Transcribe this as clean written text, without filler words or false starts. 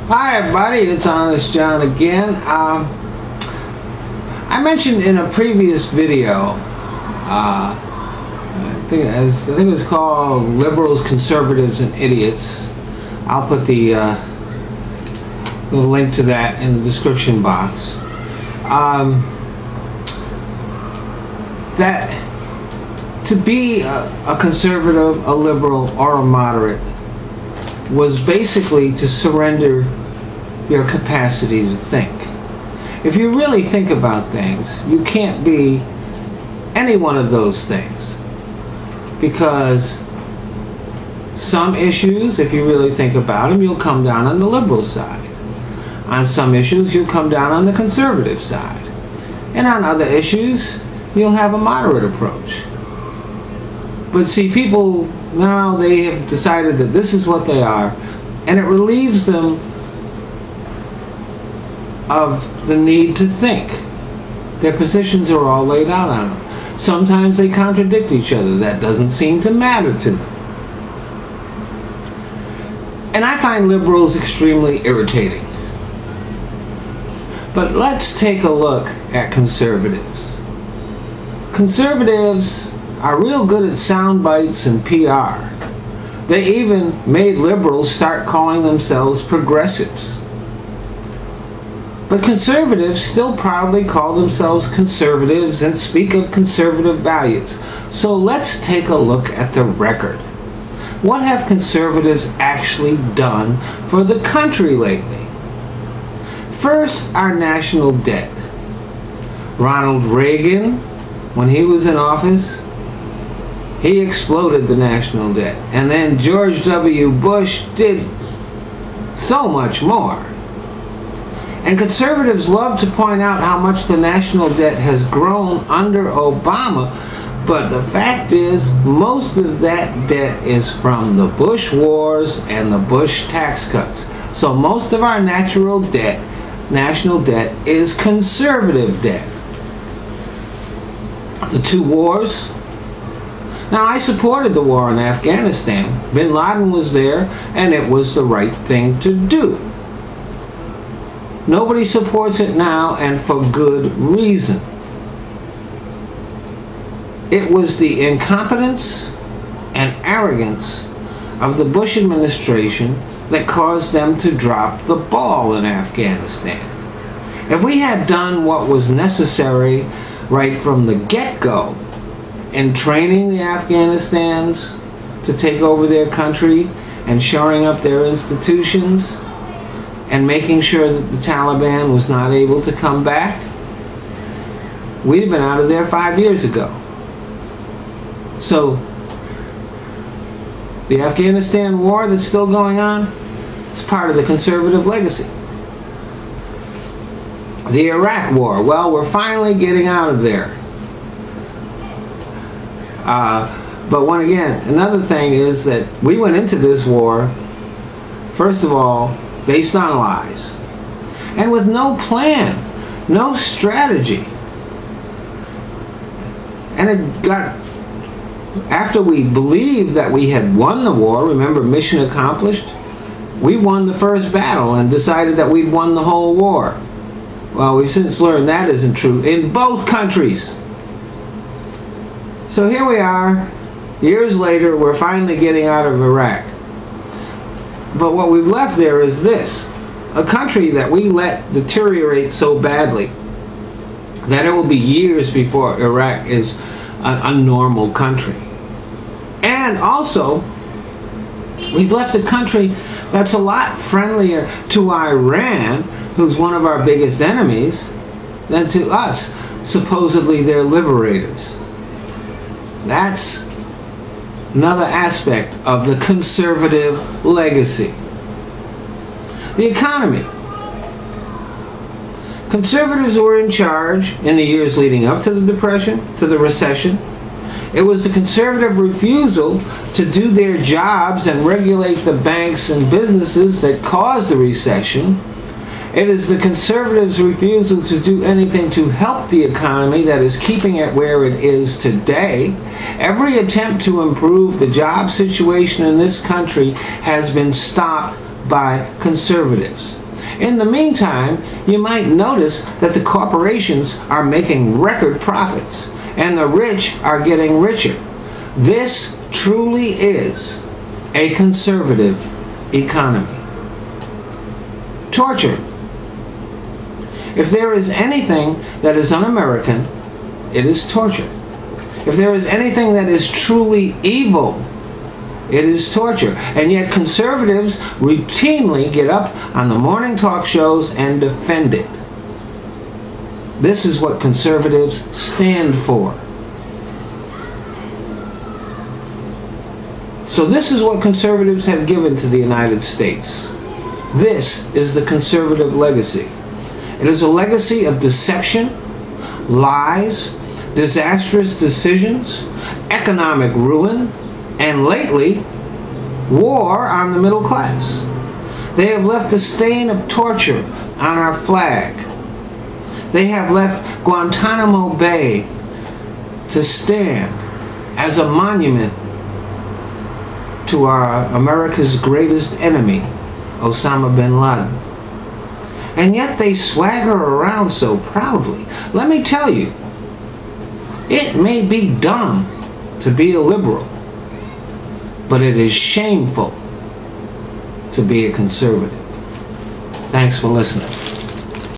Hi everybody, it's Honest John again. I mentioned in a previous video, I think it was called Liberals, Conservatives, and Idiots. I'll put the link to that in the description box. That to be a conservative, a liberal, or a moderate was basically to surrender your capacity to think. If you really think about things, you can't be any one of those things, because some issues, if you really think about them, you'll come down on the liberal side. On some issues, you'll come down on the conservative side. And on other issues, you'll have a moderate approach. But see, people now, they have decided that this is what they are, and it relieves them of the need to think. Their positions are all laid out on them. Sometimes they contradict each other. That doesn't seem to matter to them. And I find liberals extremely irritating. But let's take a look at conservatives. Conservatives are real good at sound bites and PR. They even made liberals start calling themselves progressives. But conservatives still proudly call themselves conservatives and speak of conservative values. So let's take a look at the record. What have conservatives actually done for the country lately? First, our national debt. Ronald Reagan, when he was in office, he exploded the national debt. And then George W. Bush did so much more. And conservatives love to point out how much the national debt has grown under Obama, but the fact is, most of that debt is from the Bush wars and the Bush tax cuts. So most of our national debt is conservative debt. The two wars. Now, I supported the war in Afghanistan. Bin Laden was there, and it was the right thing to do. Nobody supports it now, and for good reason. It was the incompetence and arrogance of the Bush administration that caused them to drop the ball in Afghanistan. If we had done what was necessary right from the get-go in training the Afghanistans to take over their country and shoring up their institutions and making sure that the Taliban was not able to come back, we'd have been out of there 5 years ago. So the Afghanistan war that's still going on, it's part of the conservative legacy. The Iraq war, well, we're finally getting out of there. But another thing is that we went into this war, first of all, based on lies. And with no plan, no strategy. And it got, after we believed that we had won the war, remember, mission accomplished, we won the first battle and decided that we'd won the whole war. Well, we've since learned that isn't true in both countries. So here we are, years later, we're finally getting out of Iraq. But what we've left there is this: a country that we let deteriorate so badly that it will be years before Iraq is a normal country. And also, we've left a country that's a lot friendlier to Iran, who's one of our biggest enemies, than to us, supposedly their liberators. That's another aspect of the conservative legacy. The economy. Conservatives were in charge in the years leading up to the Depression, to the recession. It was the conservative refusal to do their jobs and regulate the banks and businesses that caused the recession. It is the conservatives' refusal to do anything to help the economy that is keeping it where it is today. Every attempt to improve the job situation in this country has been stopped by conservatives. In the meantime, you might notice that the corporations are making record profits and the rich are getting richer. This truly is a conservative economy. Torture. If there is anything that is un-American, it is torture. If there is anything that is truly evil, it is torture. And yet conservatives routinely get up on the morning talk shows and defend it. This is what conservatives stand for. So this is what conservatives have given to the United States. This is the conservative legacy. It is a legacy of deception, lies, disastrous decisions, economic ruin, and lately, war on the middle class. They have left a stain of torture on our flag. They have left Guantanamo Bay to stand as a monument to our America's greatest enemy, Osama bin Laden. And yet they swagger around so proudly. Let me tell you, it may be dumb to be a liberal, but it is shameful to be a conservative. Thanks for listening.